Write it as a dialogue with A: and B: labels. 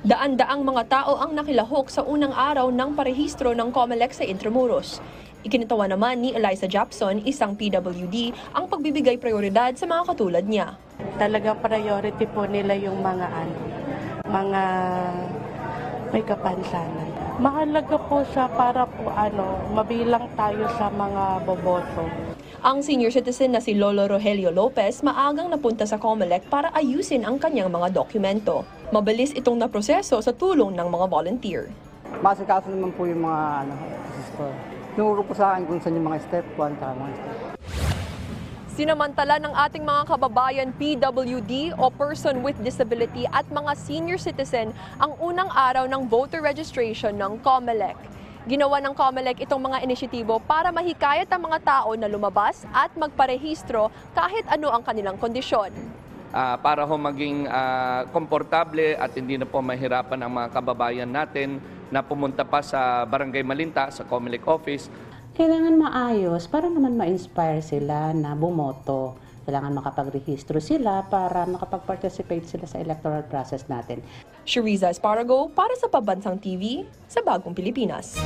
A: Daan-daang mga tao ang nakilahok sa unang araw ng parehistro ng COMELEC sa Intramuros. Ikinatawa naman ni Eliza Japson, isang PWD, ang pagbibigay prioridad sa mga katulad niya.
B: Talagang priority po nila yung mga may kapansanan. Mahalaga po siya para po mabilang tayo sa mga boboto.
A: Ang senior citizen na si Lolo Rogelio Lopez maagang napunta sa COMELEC para ayusin ang kanyang mga dokumento. Mabilis itong naproseso sa tulong ng mga volunteer.
C: Masikaso naman po yung mga store. Tinuro po sa akin kung saan yung mga step 1 at mga step.
A: Sinamantala ng ating mga kababayan PWD o person with disability at mga senior citizen ang unang araw ng voter registration ng COMELEC. Ginawa ng COMELEC itong mga inisyatibo para mahikayat ang mga tao na lumabas at magparehistro kahit ano ang kanilang kondisyon.
D: Para ho maging komportable at hindi na po mahirapan ang mga kababayan natin na pumunta pa sa Barangay Malinta, sa COMELEC office.
E: Kailangan maayos para naman ma-inspire sila na bumoto. Kailangan makapagrehistro sila para makapag-participate sila sa electoral process natin.
A: Shariza Esparago para sa Pambansang TV sa Bagong Pilipinas.